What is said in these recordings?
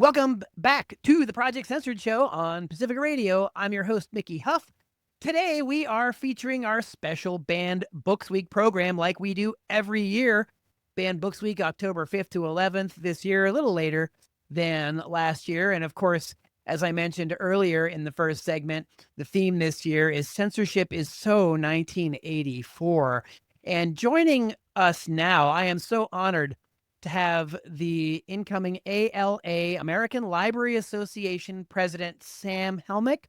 Welcome back to the Project Censored Show on Pacifica Radio. I'm your host, Mickey Huff. Today, we are featuring our special Banned Books Week program like we do every year. Banned Books Week, October 5th to 11th this year, a little later than last year. And of course, as I mentioned earlier in the first segment, the theme this year is Censorship is So 1984. And joining us now, I am so honored to have the incoming ALA, American Library Association President Sam Helmick.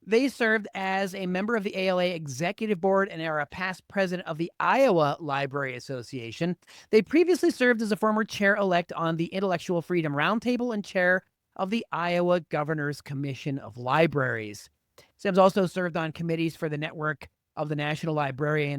They served as a member of the ALA Executive Board and are a past president of the Iowa Library Association. They previously served as a former chair-elect on the Intellectual Freedom Roundtable and chair of the Iowa Governor's Commission of Libraries. Sam's also served on committees for the network of the National Library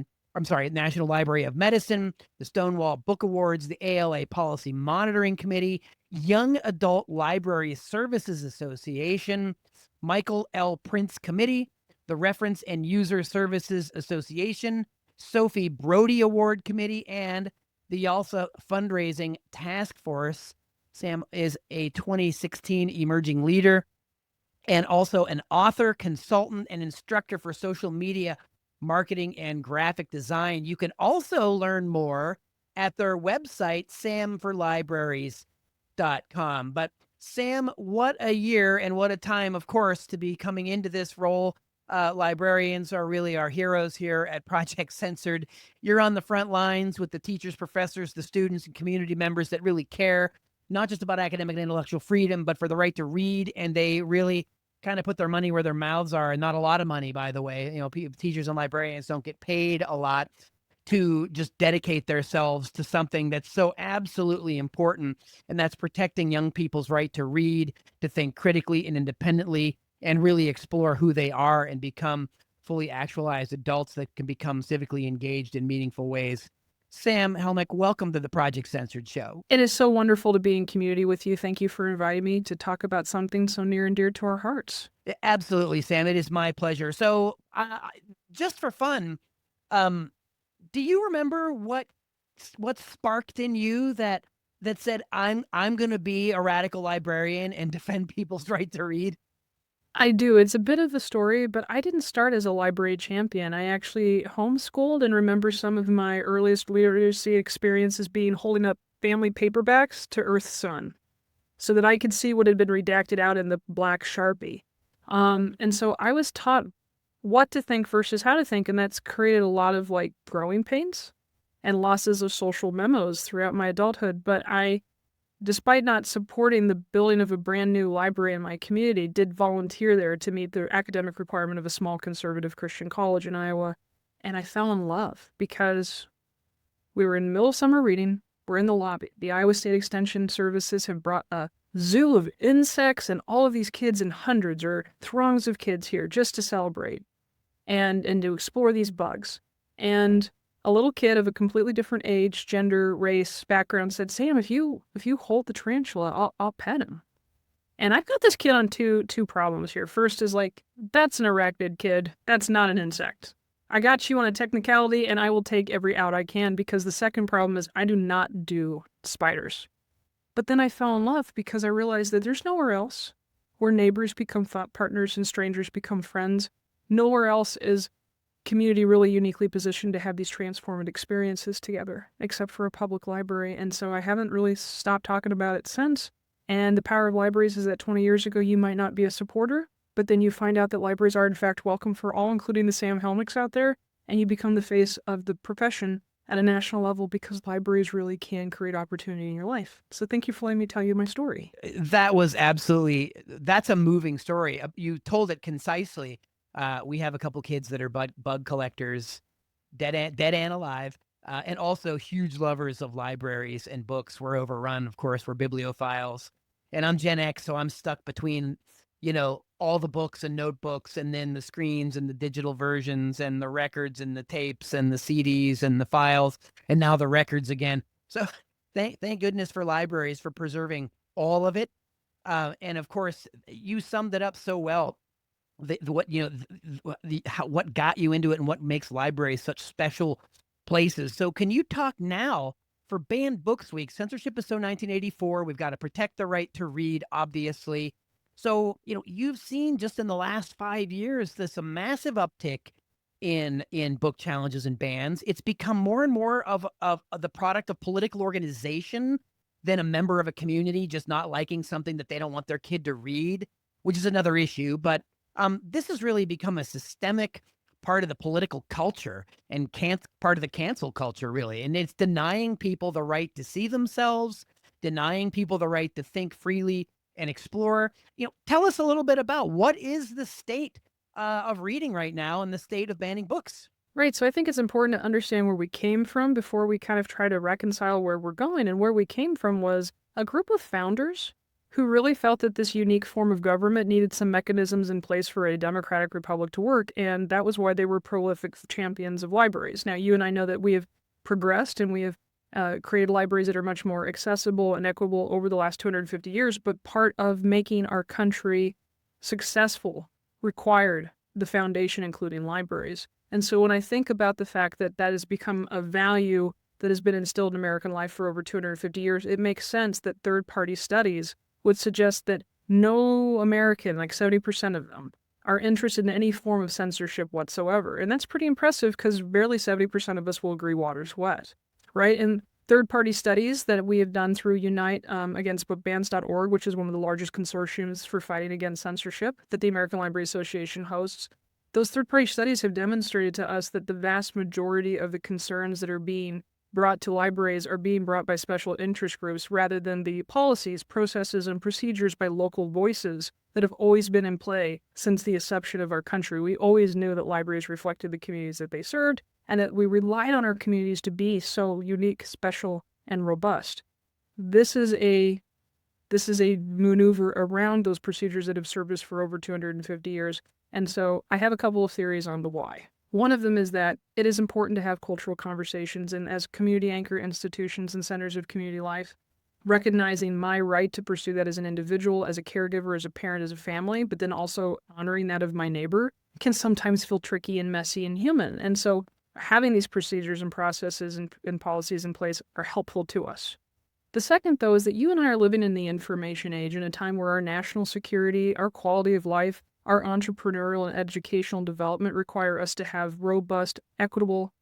of Medicine, the Stonewall Book Awards, the ALA Policy Monitoring Committee, Young Adult Library Services Association, Michael L. Prince Committee, the Reference and User Services Association, Sophie Brody Award Committee, and the YALSA Fundraising Task Force. Sam is a 2016 emerging leader and also an author, consultant, and instructor for social media marketing and graphic design. You can also learn more at their website, samforlibraries.com. But Sam, what a year and what a time, of course, to be coming into this role. Librarians are really our heroes here at Project Censored. You're on the front lines with the teachers, professors, the students, and community members that really care, not just about academic and intellectual freedom, but for the right to read. And they really kind of put their money where their mouths are, and not a lot of money, by the way. You know, teachers and librarians don't get paid a lot to just dedicate themselves to something that's so absolutely important, and that's protecting young people's right to read, to think critically and independently, and really explore who they are and become fully actualized adults that can become civically engaged in meaningful ways. Sam Helmick, welcome to the Project Censored Show. It is so wonderful to be in community with you. Thank you for inviting me to talk about something so near and dear to our hearts. Absolutely, Sam. It is my pleasure. So just for fun, do you remember what sparked in you that said, I'm going to be a radical librarian and defend people's right to read? I do. It's a bit of a story, but I didn't start as a library champion. I actually homeschooled and remember some of my earliest literacy experiences being holding up family paperbacks to Earth's Sun so that I could see what had been redacted out in the black Sharpie. And so I was taught what to think versus how to think, and that's created a lot of growing pains and losses of social memos throughout my adulthood. But I, despite not supporting the building of a brand new library in my community, did volunteer there to meet the academic requirement of a small conservative Christian college in Iowa. And I fell in love because we were in the middle of summer reading. We're in the lobby. The Iowa State Extension Services have brought a zoo of insects and all of these kids in hundreds or throngs of kids here just to celebrate and to explore these bugs. And a little kid of a completely different age, gender, race, background said, "Sam, if you hold the tarantula, I'll pet him." And I've got this kid on two problems here. First is that's an arachnid, kid. That's not an insect. I got you on a technicality, and I will take every out I can, because the second problem is I do not do spiders. But then I fell in love because I realized that there's nowhere else where neighbors become thought partners and strangers become friends. Nowhere else is community really uniquely positioned to have these transformative experiences together, except for a public library. And so I haven't really stopped talking about it since. And the power of libraries is that 20 years ago, you might not be a supporter, but then you find out that libraries are in fact welcome for all, including the Sam Helmicks out there, and you become the face of the profession at a national level, because libraries really can create opportunity in your life. So thank you for letting me tell you my story. That's a moving story. You told it concisely. We have a couple kids that are bug collectors, dead and alive, and also huge lovers of libraries and books. We're overrun, of course. We're bibliophiles, and I'm Gen X, so I'm stuck between, all the books and notebooks, and then the screens and the digital versions and the records and the tapes and the CDs and the files, and now the records again. So thank goodness for libraries for preserving all of it. And of course, you summed it up so well. What got you into it and what makes libraries such special places. So can you talk now for Banned Books Week, censorship is so 1984. We've got to protect the right to read, obviously. So, you've seen just in the last 5 years this a massive uptick in book challenges and bans. It's become more and more of the product of political organization than a member of a community just not liking something that they don't want their kid to read, which is another issue. But this has really become a systemic part of the political culture and part of the cancel culture, really. And it's denying people the right to see themselves, denying people the right to think freely and explore. Tell us a little bit about what is the state of reading right now and the state of banning books. Right, so I think it's important to understand where we came from before we kind of try to reconcile where we're going. And where we came from was a group of founders who really felt that this unique form of government needed some mechanisms in place for a democratic republic to work, and that was why they were prolific champions of libraries. Now, you and I know that we have progressed and we have created libraries that are much more accessible and equitable over the last 250 years, but part of making our country successful required the foundation, including libraries. And so when I think about the fact that that has become a value that has been instilled in American life for over 250 years, it makes sense that third-party studies would suggest that no American, like 70% of them, are interested in any form of censorship whatsoever. And that's pretty impressive because barely 70% of us will agree water's wet, right? And third-party studies that we have done through Unite Against Bookbans.org, which is one of the largest consortiums for fighting against censorship that the American Library Association hosts, those third-party studies have demonstrated to us that the vast majority of the concerns that are being brought to libraries are being brought by special interest groups rather than the policies, processes, and procedures by local voices that have always been in play since the inception of our country. We always knew that libraries reflected the communities that they served and that we relied on our communities to be so unique, special, and robust. This is a maneuver around those procedures that have served us for over 250 years. And so I have a couple of theories on the why. One of them is that it is important to have cultural conversations, and as community anchor institutions and centers of community life, recognizing my right to pursue that as an individual, as a caregiver, as a parent, as a family, but then also honoring that of my neighbor can sometimes feel tricky and messy and human. And so having these procedures and processes and policies in place are helpful to us. The second, though, is that you and I are living in the information age in a time where our national security, our quality of life, our entrepreneurial and educational development require us to have robust, equitable,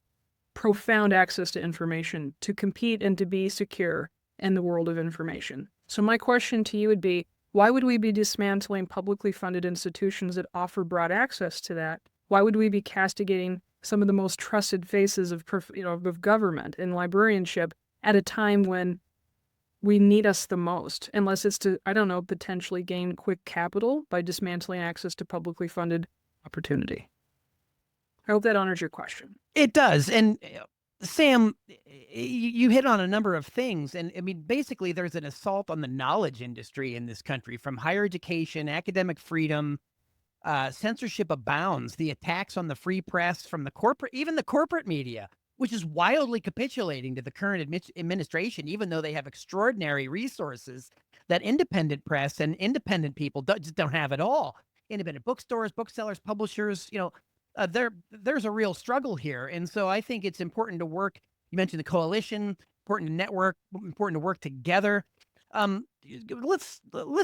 profound access to information to compete and to be secure in the world of information. So my question to you would be, why would we be dismantling publicly funded institutions that offer broad access to that? Why would we be castigating some of the most trusted faces of government and librarianship at a time when we need us the most, unless it's to, potentially gain quick capital by dismantling access to publicly funded opportunity? I hope that honors your question. It does. And Sam, you hit on a number of things. And I mean, basically, there's an assault on the knowledge industry in this country, from higher education, academic freedom. Censorship abounds. The attacks on the free press from even the corporate media, which is wildly capitulating to the current administration, even though they have extraordinary resources that independent press and independent people just don't have at all. Independent bookstores, booksellers, publishers, there's a real struggle here. And so I think it's important to work. You mentioned the coalition, important to network, important to work together. Let's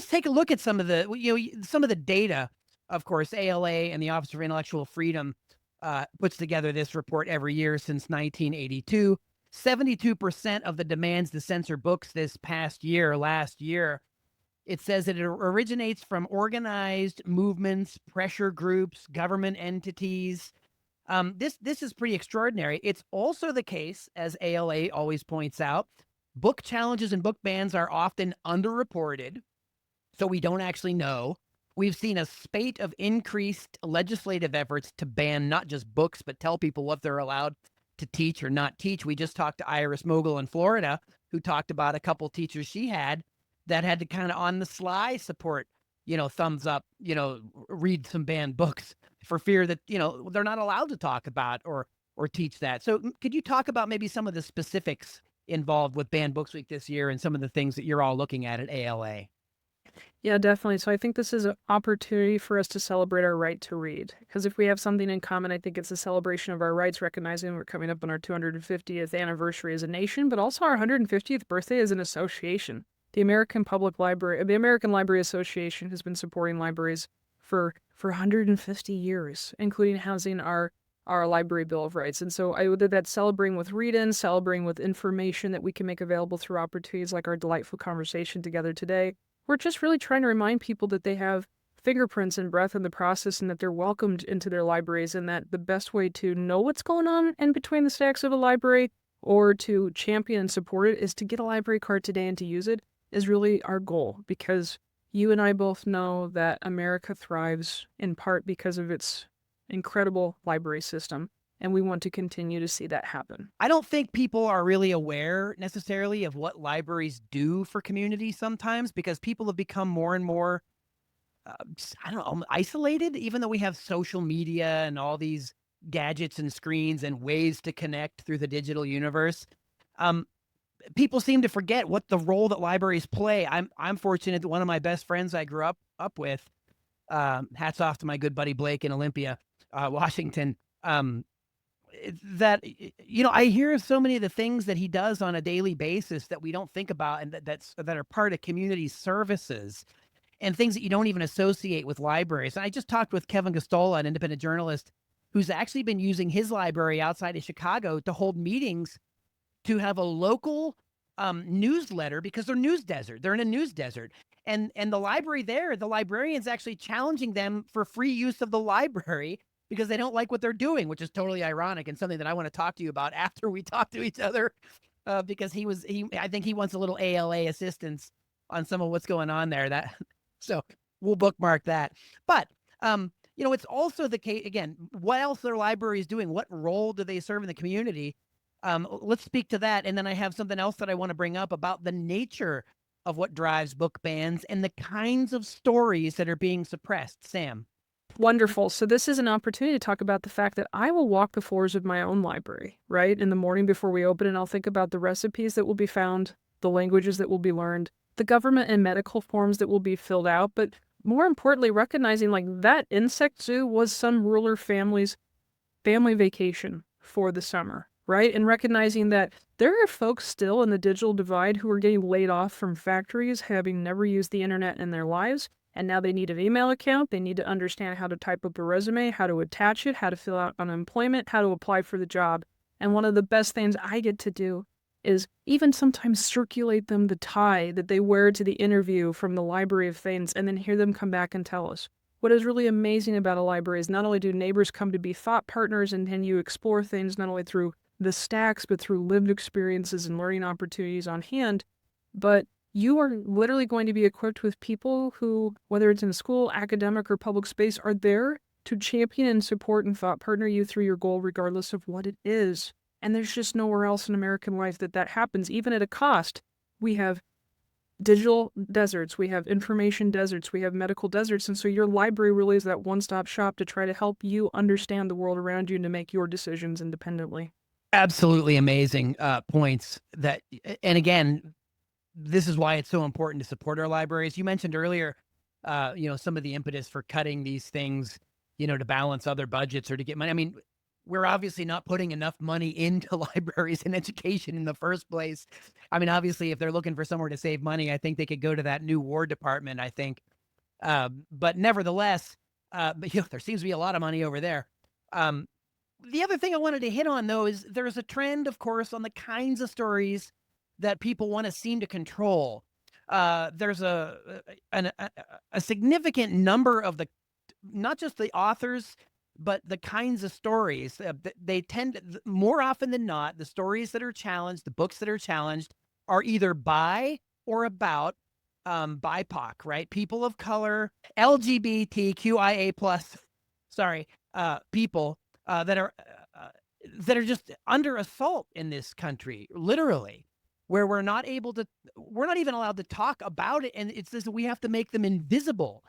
take a look at some of the data. Of course, ALA and the Office for Intellectual Freedom puts together this report every year since 1982. 72% of the demands to censor books last year, it says that it originates from organized movements, pressure groups, government entities. This is pretty extraordinary. It's also the case, as ALA always points out, book challenges and book bans are often underreported, so we don't actually know. We've seen a spate of increased legislative efforts to ban not just books, but tell people what they're allowed to teach or not teach. We just talked to Iris Mogul in Florida, who talked about a couple teachers she had that had to kind of on the sly support, thumbs up, read some banned books for fear that, they're not allowed to talk about or teach that. So could you talk about maybe some of the specifics involved with Banned Books Week this year and some of the things that you're all looking at ALA? Yeah, definitely. So I think this is an opportunity for us to celebrate our right to read. Because if we have something in common, I think it's a celebration of our rights, recognizing we're coming up on our 250th anniversary as a nation, but also our 150th birthday as an association. The American Library Association has been supporting libraries for 150 years, including housing our library bill of rights. And so whether that's celebrating with read-ins, celebrating with information that we can make available through opportunities like our delightful conversation together today, we're just really trying to remind people that they have fingerprints and breath in the process and that they're welcomed into their libraries, and that the best way to know what's going on in between the stacks of a library or to champion and support it is to get a library card today and to use it is really our goal, because you and I both know that America thrives in part because of its incredible library system, and we want to continue to see that happen. I don't think people are really aware necessarily of what libraries do for communities sometimes, because people have become more and more, I don't know, isolated, even though we have social media and all these gadgets and screens and ways to connect through the digital universe. Um, People seem to forget what the role that libraries play. I'm fortunate that one of my best friends I grew up with, hats off to my good buddy Blake in Olympia, Washington. That I hear so many of the things that he does on a daily basis that we don't think about, and that are part of community services and things that you don't even associate with libraries. And I just talked with Kevin Gostola, an independent journalist, who's actually been using his library outside of Chicago to hold meetings to have a local newsletter, because they're news desert. They're in a news desert. And the library there, the librarian's actually challenging them for free use of the library because they don't like what they're doing, which is totally ironic and something that I want to talk to you about after we talk to each other. Because I think he wants a little ALA assistance on some of what's going on there. So we'll bookmark that. But it's also the case again. What else are libraries doing? What role do they serve in the community? Let's speak to that. And then I have something else that I want to bring up about the nature of what drives book bans and the kinds of stories that are being suppressed. Sam. Wonderful. So this is an opportunity to talk about the fact that I will walk the floors of my own library, right? In the morning before we open, and I'll think about the recipes that will be found, the languages that will be learned, the government and medical forms that will be filled out, but more importantly, recognizing like that insect zoo was some ruler family's family vacation for the summer, right? And recognizing that there are folks still in the digital divide who are getting laid off from factories, having never used the internet in their lives. And now they need an email account. They need to understand how to type up a resume, how to attach it, how to fill out unemployment, how to apply for the job. And one of the best things I get to do is even sometimes circulate them the tie that they wear to the interview from the Library of Things, and then hear them come back and tell us. What is really amazing about a library is not only do neighbors come to be thought partners and you explore things not only through the stacks, but through lived experiences and learning opportunities on hand, but you are literally going to be equipped with people who, whether it's in school, academic, or public space, are there to champion and support and thought partner you through your goal, regardless of what it is. And there's just nowhere else in American life that happens, even at a cost. We have digital deserts, we have information deserts, we have medical deserts, and so your library really is that one-stop shop to try to help you understand the world around you and to make your decisions independently. Absolutely amazing points and again, this is why it's so important to support our libraries. You mentioned earlier, some of the impetus for cutting these things, to balance other budgets or to get money. I mean, we're obviously not putting enough money into libraries and education in the first place. I mean, obviously, if they're looking for somewhere to save money, I think they could go to that new War Department, I think. But nevertheless, there seems to be a lot of money over there. The other thing I wanted to hit on, though, is there's a trend, of course, on the kinds of stories that people want to seem to control. There's a significant number of not just the authors, but the kinds of stories. They tend, more often than not, the stories that are challenged, the books that are challenged, are either by or about BIPOC, right? People of color, LGBTQIA plus, people that are just under assault in this country, literally, where we're not even allowed to talk about it, and it's this, we have to make them invisible.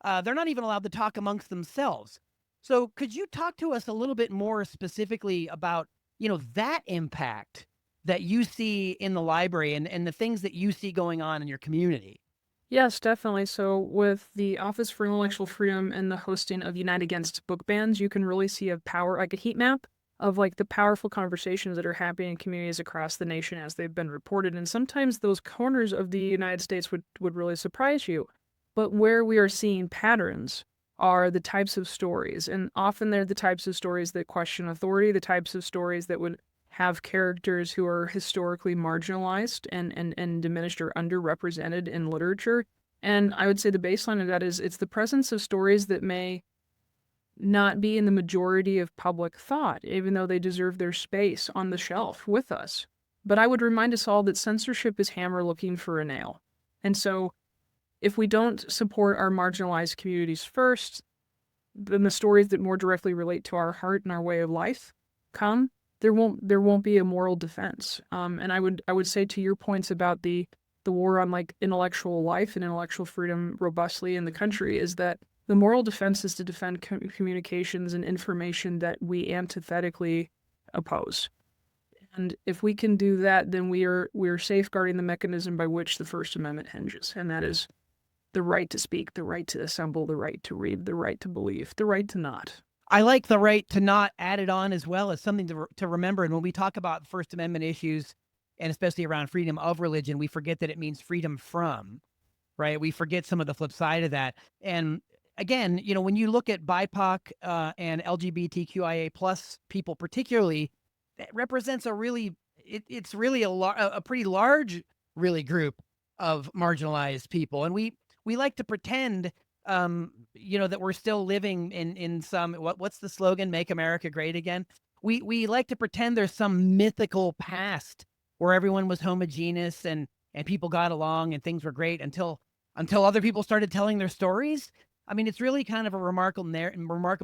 They're not even allowed to talk amongst themselves. So could you talk to us a little bit more specifically about, that impact that you see in the library and the things that you see going on in your community? Yes, definitely. So, with the Office for Intellectual Freedom and the hosting of Unite Against Book Bans, you can really see a power, like a heat map of like the powerful conversations that are happening in communities across the nation as they've been reported. And sometimes those corners of the United States would really surprise you. But where we are seeing patterns are the types of stories. And often they're the types of stories that question authority, the types of stories that would have characters who are historically marginalized and diminished or underrepresented in literature. And I would say the baseline of that is it's the presence of stories that may not be in the majority of public thought, even though they deserve their space on the shelf with us. But I would remind us all that censorship is hammer looking for a nail. And so if we don't support our marginalized communities first, then the stories that more directly relate to our heart and our way of life come, there won't be a moral defense. And I would say to your points about the war on like intellectual life and intellectual freedom robustly in the country is that the moral defense is to defend communications and information that we antithetically oppose. And if we can do that, then we are safeguarding the mechanism by which the First Amendment hinges, and that is the right to speak, the right to assemble, the right to read, the right to believe, the right to not. I like the right to not add it on as well as something to remember. And when we talk about First Amendment issues, and especially around freedom of religion, we forget that it means freedom from, right? We forget some of the flip side of that. And again, when you look at BIPOC and LGBTQIA plus people, particularly, that represents a really, it's really a pretty large, really group of marginalized people, and we like to pretend, that we're still living in some what's the slogan? Make America Great Again. We like to pretend there's some mythical past where everyone was homogeneous and people got along and things were great until other people started telling their stories. I mean, it's really kind of a remarkable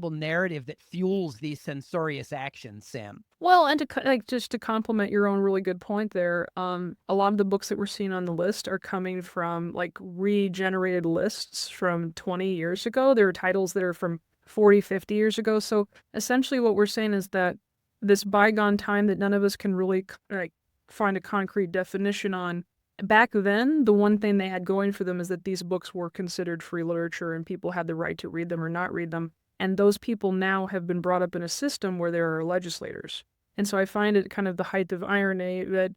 narrative that fuels these censorious actions, Sam. Well, and like just to complement your own really good point there, a lot of the books that we're seeing on the list are coming from like regenerated lists from 20 years ago. There are titles that are from 40, 50 years ago. So essentially what we're saying is that this bygone time that none of us can really like find a concrete definition on. Back then, the one thing they had going for them is that these books were considered free literature and people had the right to read them or not read them. And those people now have been brought up in a system where there are legislators. And so I find it kind of the height of irony that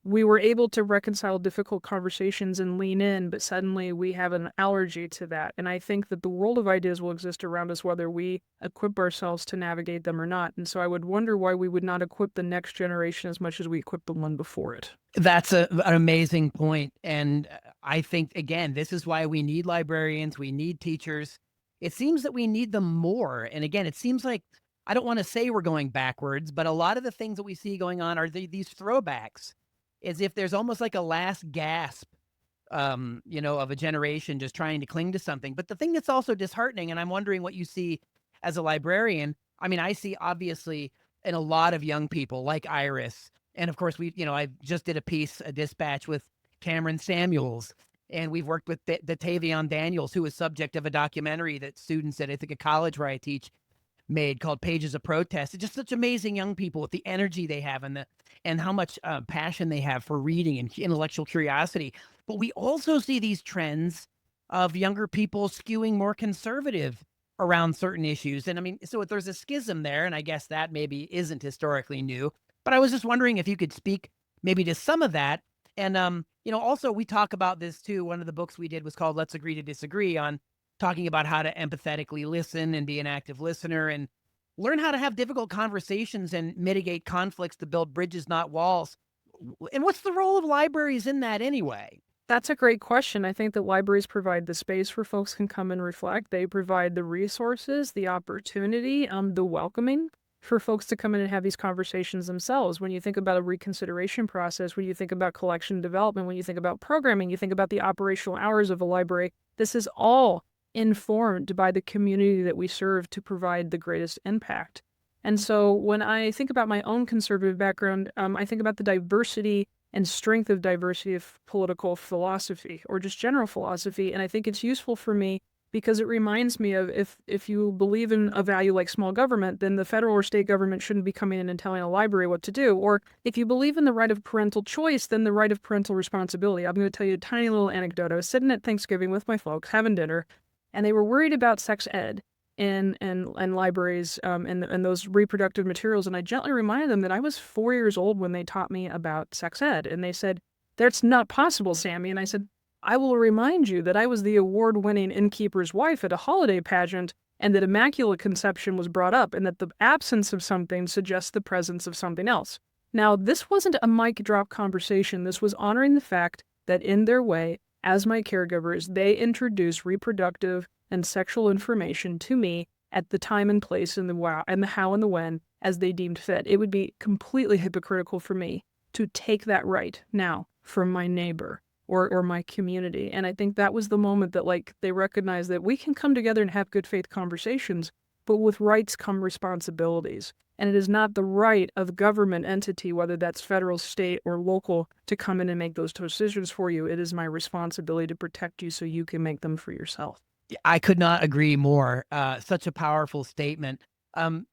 we were able to reconcile difficult conversations and lean in, but suddenly we have an allergy to that. And I think that the world of ideas will exist around us whether we equip ourselves to navigate them or not. And so I would wonder why we would not equip the next generation as much as we equipped the one before it. That's an amazing point. And I think, again, this is why we need librarians, we need teachers. It seems that we need them more. And again, it seems like, I don't want to say we're going backwards, but a lot of the things that we see going on are these throwbacks, as if there's almost like a last gasp, of a generation just trying to cling to something. But the thing that's also disheartening, and I'm wondering what you see as a librarian. I mean, I see obviously in a lot of young people like Iris. And of course, I just did a dispatch with Cameron Samuels, and we've worked with Tavion Daniels, who was subject of a documentary that students at, I think, a college where I teach made called Pages of Protest. It's just such amazing young people with the energy they have and how much passion they have for reading and intellectual curiosity. But we also see these trends of younger people skewing more conservative around certain issues. And I mean, so there's a schism there, and I guess that maybe isn't historically new. But I was just wondering if you could speak maybe to some of that. And also we talk about this too. One of the books we did was called Let's Agree to Disagree, on talking about how to empathetically listen and be an active listener and learn how to have difficult conversations and mitigate conflicts to build bridges, not walls. And what's the role of libraries in that anyway? That's a great question. I think that libraries provide the space where folks can come and reflect. They provide the resources, the opportunity, the welcoming for folks to come in and have these conversations themselves. When you think about a reconsideration process, when you think about collection development, when you think about programming, you think about the operational hours of a library, this is all informed by the community that we serve to provide the greatest impact. And so when I think about my own conservative background, I think about the diversity and strength of diversity of political philosophy or just general philosophy. And I think it's useful for me because it reminds me of if you believe in a value like small government, then the federal or state government shouldn't be coming in and telling a library what to do. Or if you believe in the right of parental choice, then the right of parental responsibility. I'm going to tell you a tiny little anecdote. I was sitting at Thanksgiving with my folks having dinner, and they were worried about sex ed and libraries and those reproductive materials. And I gently reminded them that I was 4 years old when they taught me about sex ed. And they said, "That's not possible, Sammy." And I said, "I will remind you that I was the award-winning innkeeper's wife at a holiday pageant, and that immaculate conception was brought up, and that the absence of something suggests the presence of something else." Now, this wasn't a mic drop conversation. This was honoring the fact that in their way, as my caregivers, they introduced reproductive and sexual information to me at the time and place and the how and the when as they deemed fit. It would be completely hypocritical for me to take that right now from my neighbor or my community. And I think that was the moment that they recognized that we can come together and have good faith conversations, but with rights come responsibilities. And it is not the right of government entity, whether that's federal, state, or local, to come in and make those decisions for you. It is my responsibility to protect you so you can make them for yourself. I could not agree more. Such a powerful statement. Um,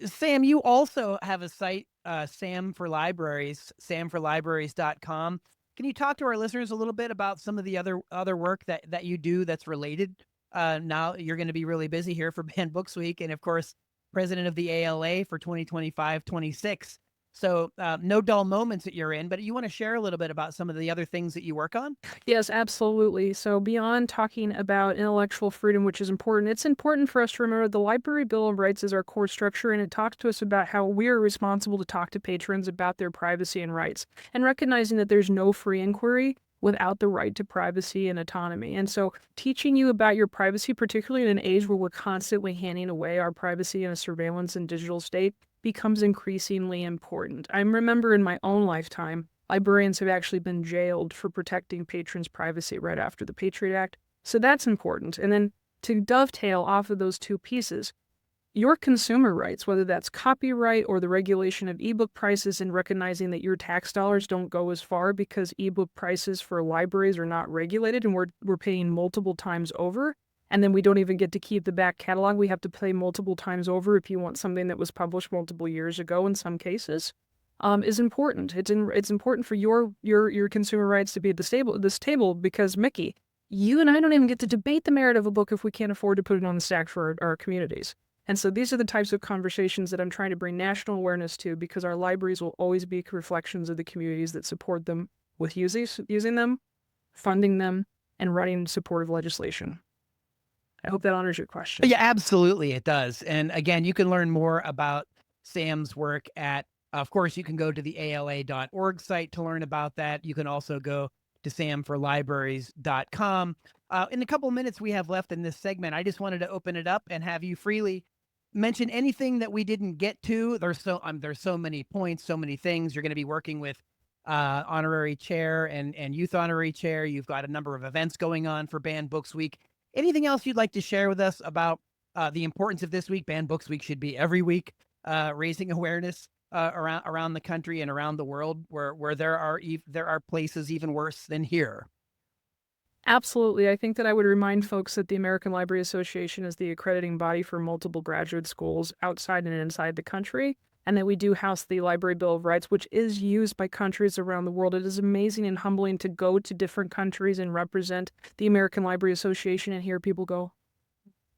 Sam, you also have a site, Sam for Libraries, samforlibraries.com. Can you talk to our listeners a little bit about some of the other work that you do that's related? Now you're going to be really busy here for Banned Books Week, and of course, president of the ALA for 2025-26. So no dull moments that you're in, but you want to share a little bit about some of the other things that you work on? Yes, absolutely. So beyond talking about intellectual freedom, which is important, it's important for us to remember the Library Bill of Rights is our core structure, and it talks to us about how we are responsible to talk to patrons about their privacy and rights, and recognizing that there's no free inquiry without the right to privacy and autonomy. And so teaching you about your privacy, particularly in an age where we're constantly handing away our privacy in a surveillance and digital state, becomes increasingly important. I remember in my own lifetime, librarians have actually been jailed for protecting patrons' privacy right after the Patriot Act. So that's important. And then to dovetail off of those two pieces, your consumer rights, whether that's copyright or the regulation of ebook prices, and recognizing that your tax dollars don't go as far because ebook prices for libraries are not regulated and we're paying multiple times over. And then we don't even get to keep the back catalog. We have to pay multiple times over if you want something that was published multiple years ago in some cases, is important. It's important for your consumer rights to be at this table because, Mickey, you and I don't even get to debate the merit of a book if we can't afford to put it on the stack for our communities. And so these are the types of conversations that I'm trying to bring national awareness to, because our libraries will always be reflections of the communities that support them with using them, funding them, and writing supportive legislation. I hope that honors your question. Yeah, absolutely, it does. And again, you can learn more about Sam's work of course, you can go to the ALA.org site to learn about that. You can also go to samforlibraries.com. In a couple of minutes we have left in this segment, I just wanted to open it up and have you freely mention anything that we didn't get to. There's so many points, so many things. You're going to be working with honorary chair and youth honorary chair. You've got a number of events going on for Banned Books Week. Anything else you'd like to share with us about the importance of this week? Banned Books Week should be every week, raising awareness around the country and around the world where there are places even worse than here. Absolutely. I think that I would remind folks that the American Library Association is the accrediting body for multiple graduate schools outside and inside the country, and that we do house the Library Bill of Rights, which is used by countries around the world. It is amazing and humbling to go to different countries and represent the American Library Association and hear people go,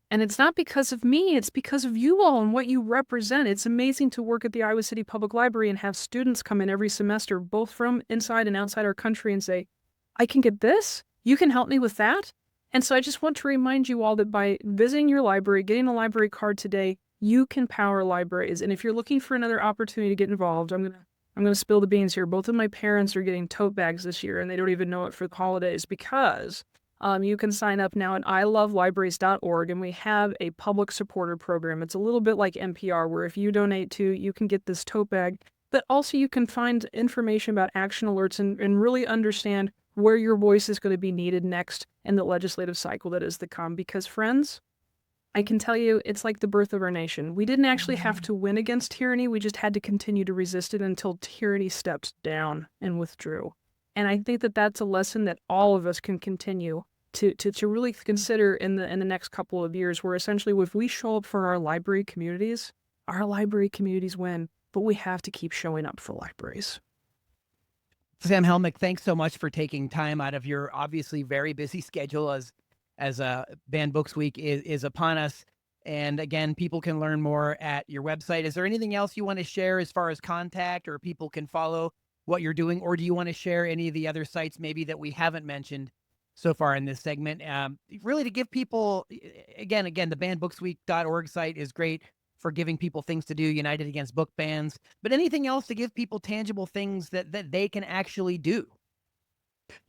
and it's not because of me, it's because of you all and what you represent. It's amazing to work at the Iowa City Public Library and have students come in every semester, both from inside and outside our country, and say, I can get this? You can help me with that? And so I just want to remind you all that by visiting your library, getting a library card today, you can power libraries. And if you're looking for another opportunity to get involved, I'm gonna spill the beans here. Both of my parents are getting tote bags this year, and they don't even know it for the holidays, because you can sign up now at ilovelibraries.org, and we have a public supporter program. It's a little bit like NPR, where if you donate to, you can get this tote bag, but also you can find information about action alerts and really understand where your voice is going to be needed next in the legislative cycle that is to come. Because, friends, I can tell you, it's like the birth of our nation. We didn't actually have to win against tyranny. We just had to continue to resist it until tyranny stepped down and withdrew. And I think that that's a lesson that all of us can continue to really consider in the next couple of years, where essentially if we show up for our library communities win, but we have to keep showing up for libraries. Sam Helmick, thanks so much for taking time out of your obviously very busy schedule as Banned Books Week is upon us. And again, people can learn more at your website. Is there anything else you want to share as far as contact, or people can follow what you're doing, or do you want to share any of the other sites maybe that we haven't mentioned so far in this segment? Really to give people, again, the bannedbooksweek.org site is great for giving people things to do, United Against Book Bans, but anything else to give people tangible things that they can actually do?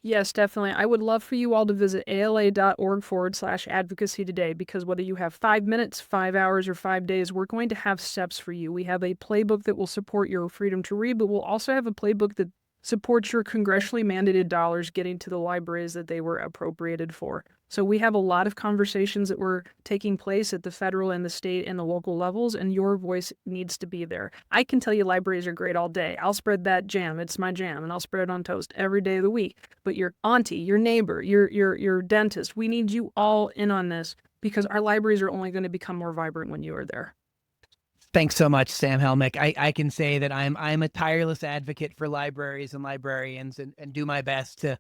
Yes, definitely. I would love for you all to visit ala.org/advocacy today, because whether you have 5 minutes, 5 hours, or 5 days, we're going to have steps for you. We have a playbook that will support your freedom to read, but we'll also have a playbook that supports your congressionally mandated dollars getting to the libraries that they were appropriated for. So we have a lot of conversations that were taking place at the federal and the state and the local levels, and your voice needs to be there. I can tell you libraries are great all day. I'll spread that jam. It's my jam, and I'll spread it on toast every day of the week. But your auntie, your neighbor, your dentist, we need you all in on this, because our libraries are only going to become more vibrant when you are there. Thanks so much, Sam Helmick. I can say that I'm a tireless advocate for libraries and librarians, and do my best to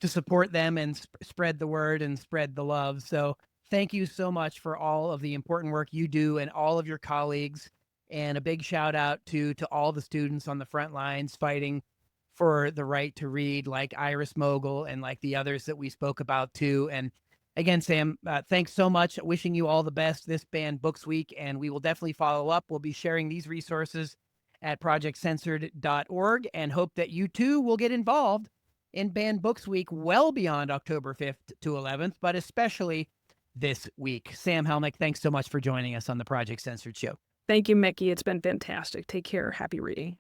support them and spread the word and spread the love. So thank you so much for all of the important work you do and all of your colleagues. And a big shout out to all the students on the front lines fighting for the right to read, like Iris Mogul and like the others that we spoke about too. And again, Sam, thanks so much. Wishing you all the best this Banned Books Week, and we will definitely follow up. We'll be sharing these resources at projectcensored.org, and hope that you too will get involved in Banned Books Week well beyond October 5th to 11th, but especially this week. Sam Helmick, thanks so much for joining us on the Project Censored Show. Thank you, Mickey. It's been fantastic. Take care. Happy reading.